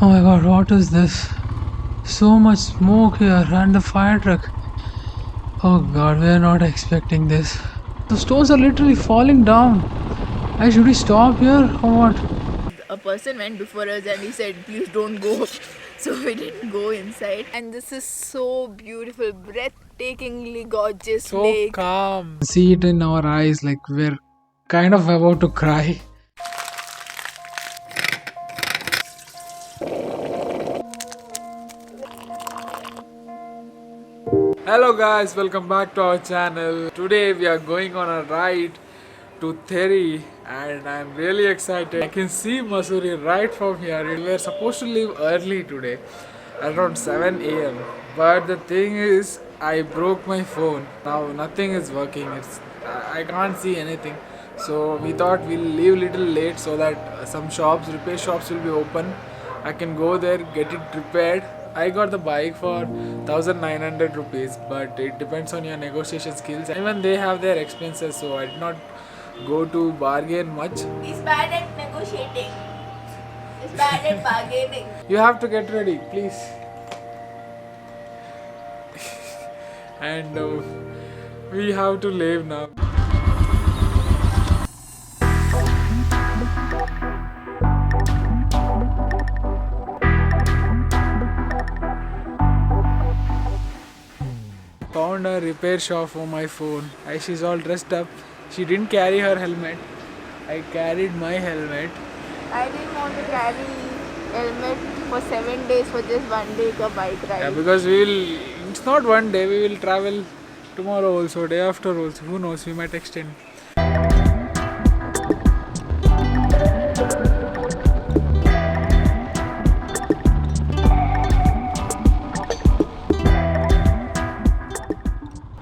Oh my god, what is this? So much smoke here and the fire truck. Oh god, we are not expecting this. The stones are literally falling down. Should we stop here or what? A person went before us and he said, please don't go. So we didn't go inside. And this is so beautiful, breathtakingly gorgeous lake. Calm. See it in our eyes like we're kind of about to cry. Hello guys, welcome back to our channel. Today we are going on a ride to Theri and I'm really excited. I can see Mussoorie right from here. We were supposed to leave early today, around 7 a.m. But the thing is, I broke my phone. Now nothing is working. I can't see anything. So we thought we'll leave little late so that some shops, repair shops will be open. I can go there, get it repaired. I got the bike for 1900 rupees, but it depends on your negotiation skills. Even they have their expenses, so I did not go to bargain much. He's bad at negotiating. He's bad at bargaining. You have to get ready, please. And we have to leave now. Found a repair shop for my phone. She's all dressed up. She didn't carry her helmet. I carried my helmet. I didn't want to carry helmet for 7 days for just one day ka bike ride. Yeah, because it's not one day, we will travel tomorrow also, day after also. Who knows, we might extend.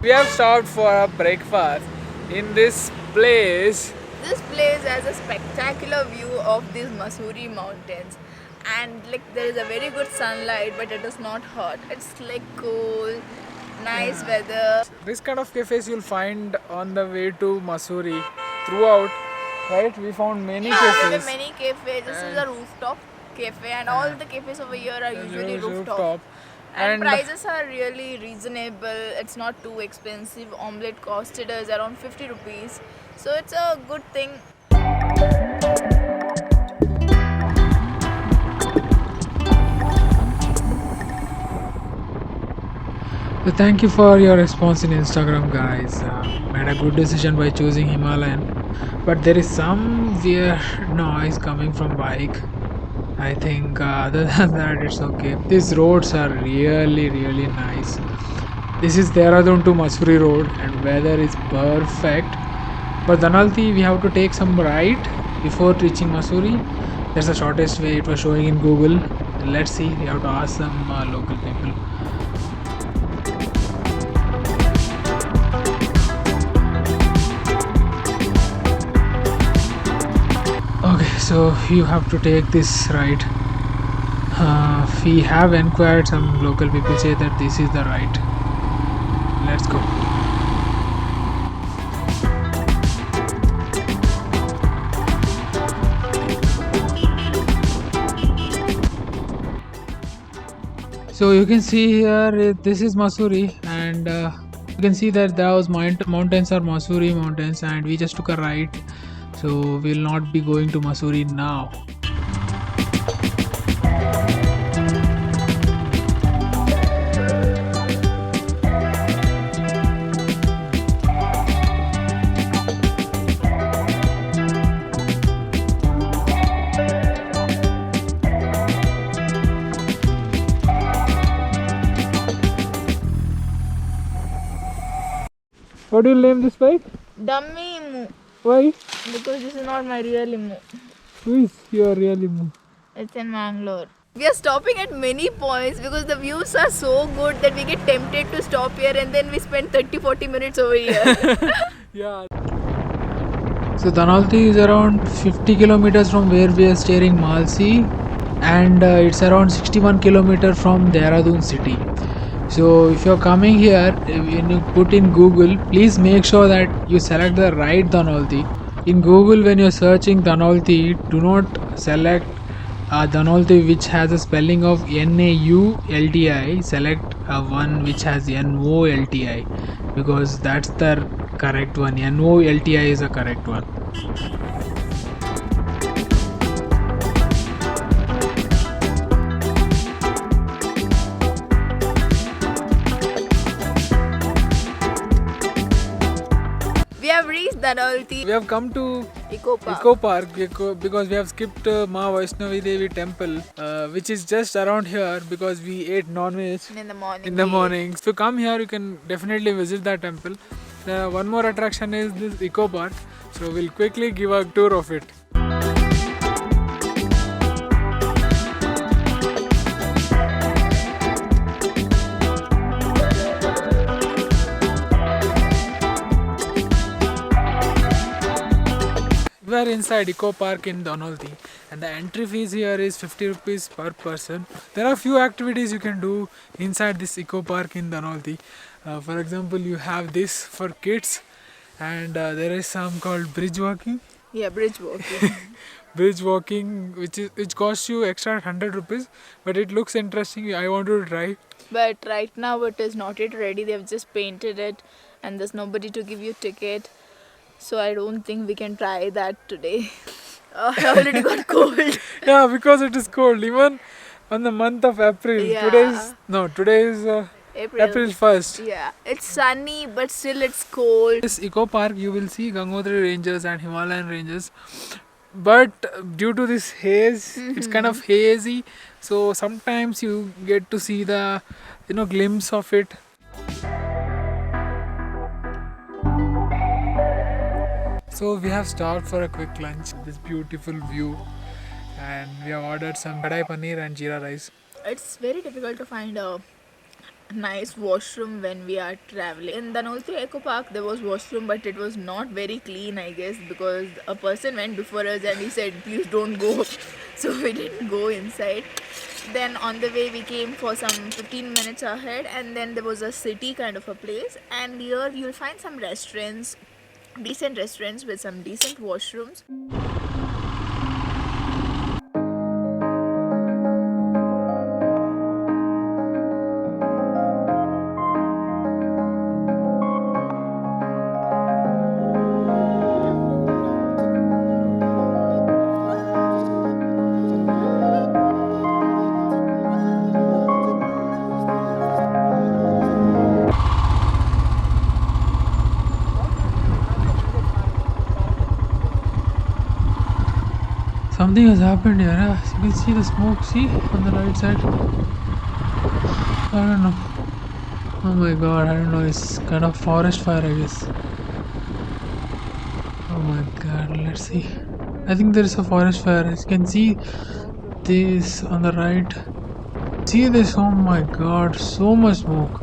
We have stopped for a breakfast in this place. This place has a spectacular view of these Mussoorie mountains, and like there is a very good sunlight, but it is not hot. It's like cool, nice weather. This kind of cafes you'll find on the way to Mussoorie throughout, right? We found many There are cafes. many cafes. This is a rooftop cafe, and all the cafes over here are usually rooftop. And prices are really reasonable. It's not too expensive. Omelette costed us around 50 rupees. So it's a good thing. So thank you for your response in Instagram, guys. Made a good decision by choosing Himalayan, but there is some weird noise coming from bike. I think other than that, it's okay. These roads are really nice. This is Dehradun to Mussoorie road, and weather is perfect. For Dhanalti, we have to take some right before reaching Mussoorie. That's the shortest way. It was showing in Google. Let's see. We have to ask some local people. Okay, so you have to take this right. We have inquired, some local people say that this is the right. Let's go. So you can see here, this is Mussoorie, and you can see that those mountains are Mussoorie mountains, and we just took a right. So we'll not be going to Mussoorie now. What do you name this bike? Dummy Imu. Why? Because this is not my real Imu. Who is your real Imu? It's in Mangalore. We are stopping at many points because the views are so good that we get tempted to stop here, and then we spend 30-40 minutes over here. Yeah. So Dhanalti is around 50 kilometers from where we are staying, Malsi, and it's around 61 kilometers from Dehradun city. So if you're coming here, when you put in Google, please make sure that you select the right Dhanalti. In Google, when you're searching Dhanalti, do not select Dhanolti which has a spelling of NAULTI, select one which has NOLTI, because that's the correct one. NOLTI is the correct one. We have reached Dhanolti We have come to Eco Park. Eco Park because we have skipped Ma Vaishnavi Devi temple, which is just around here because we ate non-veg In the morning. in the morning. If you come here, you can definitely visit that temple. One more attraction is this Eco Park, so we'll quickly give a tour of it. We are inside Eco Park in Dhanolti, and the entry fees here is 50 rupees per person. There are few activities you can do inside this Eco Park in Dhanolti. For example, you have this for kids, and there is some called bridge walking. Yeah, bridge walking. Bridge walking, which costs you extra 100 rupees, but it looks interesting. I want to try. But right now it is not yet ready. They've just painted it and there's nobody to give you ticket. So I don't think we can try that today. I already got cold. Yeah, because it is cold. Even on the month of April. Yeah. Today is April 1st. Yeah, it's sunny but still it's cold. This Eco Park, you will see Gangotri ranges and Himalayan ranges, but due to this haze, it's kind of hazy, so sometimes you get to see the glimpse of it. So we have stopped for a quick lunch. This beautiful view, and we have ordered some kadai paneer and jeera rice. It's very difficult to find a nice washroom when we are traveling. In Dhanolti Eco Park there was washroom, but it was not very clean, I guess, because a person went before us and he said please don't go. So we didn't go inside. Then on the way we came for some 15 minutes ahead, and then there was a city kind of a place, and here you'll find some restaurants, decent restaurants with some decent washrooms. Something has happened here. You can see the smoke, see, on the right side. I don't know. Oh my god, I don't know. It's kind of forest fire, I guess. Oh my god, let's see. I think there is a forest fire. As you can see this on the right. See this? Oh my god, so much smoke.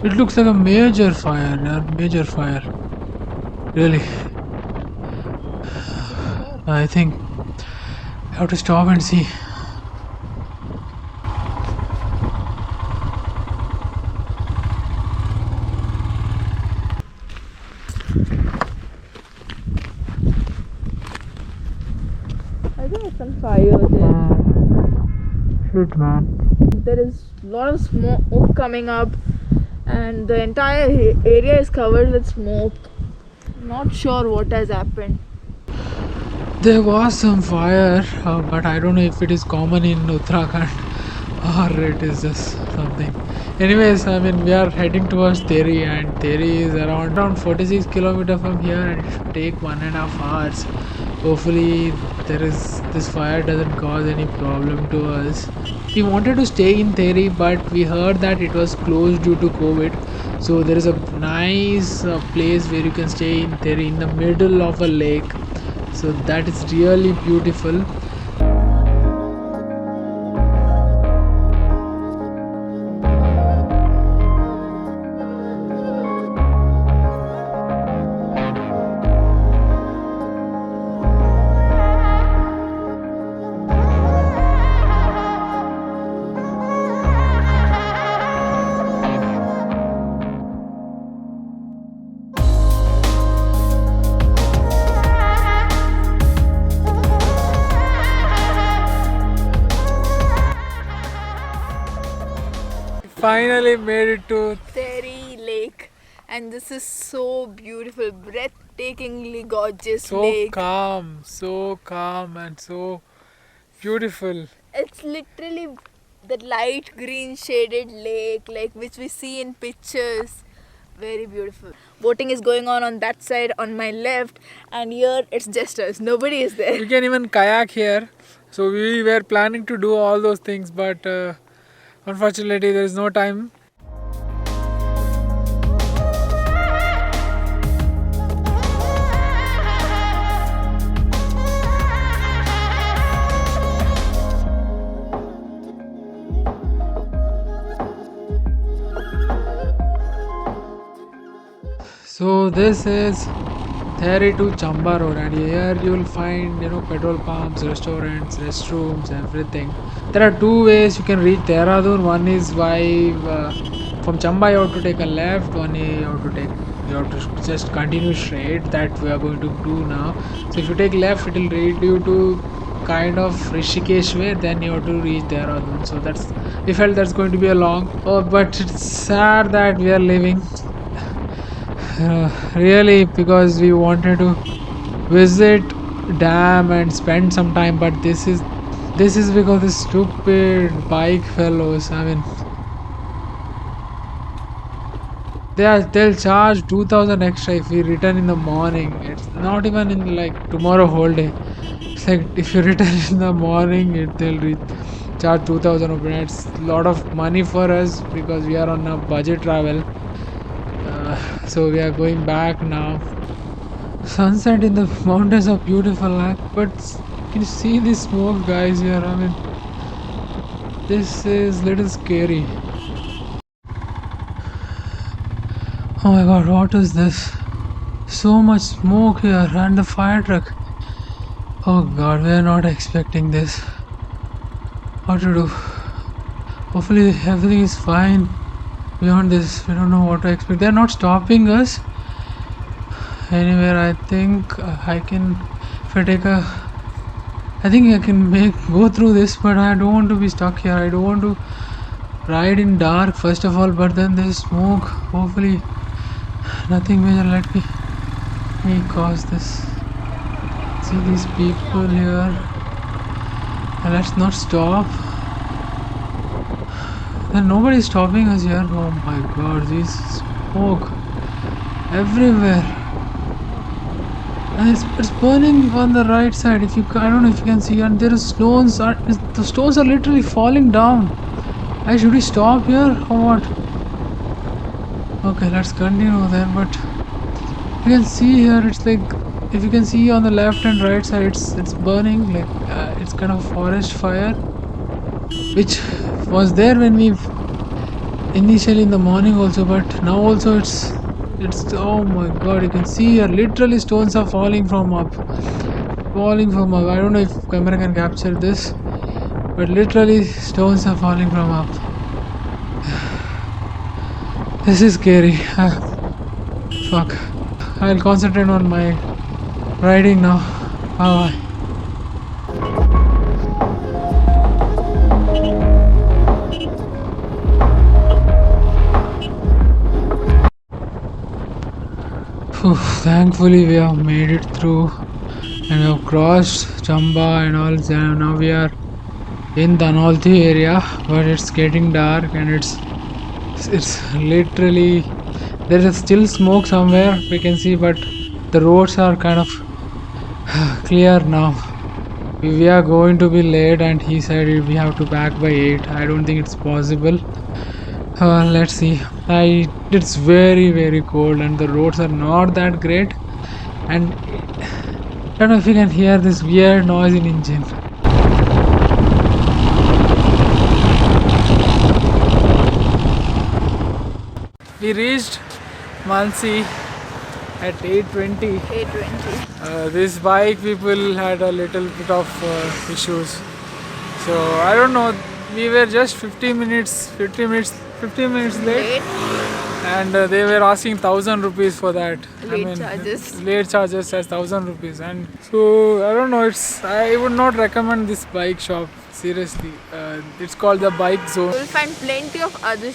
It looks like a major fire, major fire. Really. I think I have to stop and see. I think it's on fire there. Shit, man. There is a lot of smoke coming up, and the entire area is covered with smoke. Not sure what has happened. There was some fire, but I don't know if it is common in Uttarakhand or it is just something. Anyways, I mean, we are heading towards Teri, and Teri is around 46 kilometers from here, and it should take 1.5 hours. Hopefully, this fire doesn't cause any problem to us. We wanted to stay in Teri, but we heard that it was closed due to COVID. So there is a nice place where you can stay in Teri in the middle of a lake. So that is really beautiful. finally made it to Terry Lake, and this is so beautiful, breathtakingly gorgeous so lake. so calm and so beautiful. It's literally the light green shaded lake, like which we see in pictures. Very beautiful. Boating is going on that side on my left, and here it's just us. Nobody is there. You can even kayak here. So we were planning to do all those things, but unfortunately there is no time. So this is Theri to Chamba Road, and here you will find petrol pumps, restaurants, restrooms, everything. There are two ways you can reach Dehradun. One is by from Chamba you have to take a left. One you have to just continue straight. That we are going to do now. So if you take left, it will lead you to kind of Rishikesh way. Then you have to reach Dehradun. So we felt that's going to be a long. Oh, but it's sad that we are leaving. Really, because we wanted to visit dam and spend some time, but this is because the stupid bike fellows. I mean, they'll charge 2,000 extra if we return in the morning. It's not even in like tomorrow whole day. It's like if you return in the morning, they'll charge 2,000 rupees. It's a lot of money for us because we are on a budget travel. So we are going back now. Sunset in the mountains are beautiful, but can you see the smoke, guys? Here, I mean, this is little scary. Oh my god, what is this? So much smoke here, and the fire truck. Oh god, we are not expecting this. What to do? Hopefully everything is fine. Beyond this, we don't know what to expect. They're not stopping us anywhere. I think I can, if I take a, I think I can go through this, but I don't want to be stuck here. I don't want to ride in dark first of all, but then there's smoke. Hopefully nothing major. Let me cause this. See these people here, and let's not stop. And nobody's stopping us here. Oh my god, this smoke everywhere. And it's burning on the right side. I don't know if you can see, and there is stones. The stones are literally falling down. Should we stop here or what? Okay, let's continue then. But you can see here, it's like, if you can see on the left and right side, it's burning. Like it's kind of forest fire, which was there when we initially in the morning also, but now also it's oh my god, you can see here literally stones are falling from up. I don't know if camera can capture this, but literally stones are falling from up. This is scary. Fuck, I'll concentrate on my riding now. Bye. Thankfully we have made it through and we have crossed Chamba and all. Now we are in Dhanolti area, but it's getting dark and it's literally, there is still smoke somewhere we can see, but the roads are kind of clear now. We are going to be late, and he said we have to back by 8. I don't think it's possible. Let's see. It's very cold and the roads are not that great, and I don't know if you can hear this weird noise in engine. We reached Mansi at 8:20. 8:20. This bike people had a little bit of issues, so I don't know. We were just 50 minutes late, and they were asking 1,000 rupees for that. Charges. Late charges as 1,000 rupees, and so I don't know. I would not recommend this bike shop Seriously, it's called the bike zone. You'll find plenty of other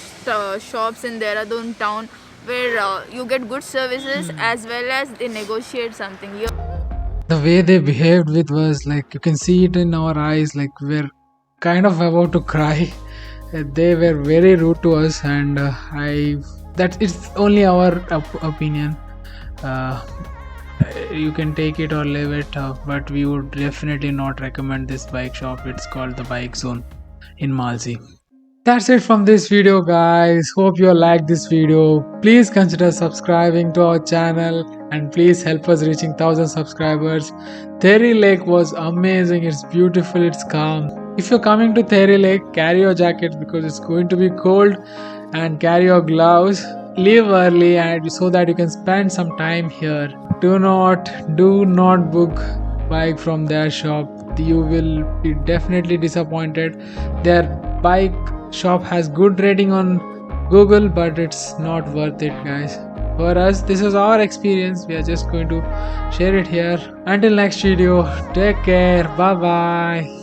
shops in Dehradun town where you get good services as well as they negotiate something. The way they behaved with was like you can see it in our eyes, like we're kind of about to cry. They were very rude to us, and that it's only our opinion. Uh, you can take it or leave it, but we would definitely not recommend this bike shop. It's called the Bike Zone in Malsi. That's it from this video, guys. Hope you all like this video. Please consider subscribing to our channel and please help us reaching 1000 subscribers. Theri Lake was amazing. It's beautiful, it's calm. If you're coming to Theri Lake, carry your jacket because it's going to be cold, and carry your gloves. Leave early and so that you can spend some time here. Do not book bike from their shop. You will be definitely disappointed. Their bike shop has good rating on Google, but it's not worth it, guys. For us, this is our experience. We are just going to share it here. Until next video, take care. Bye bye.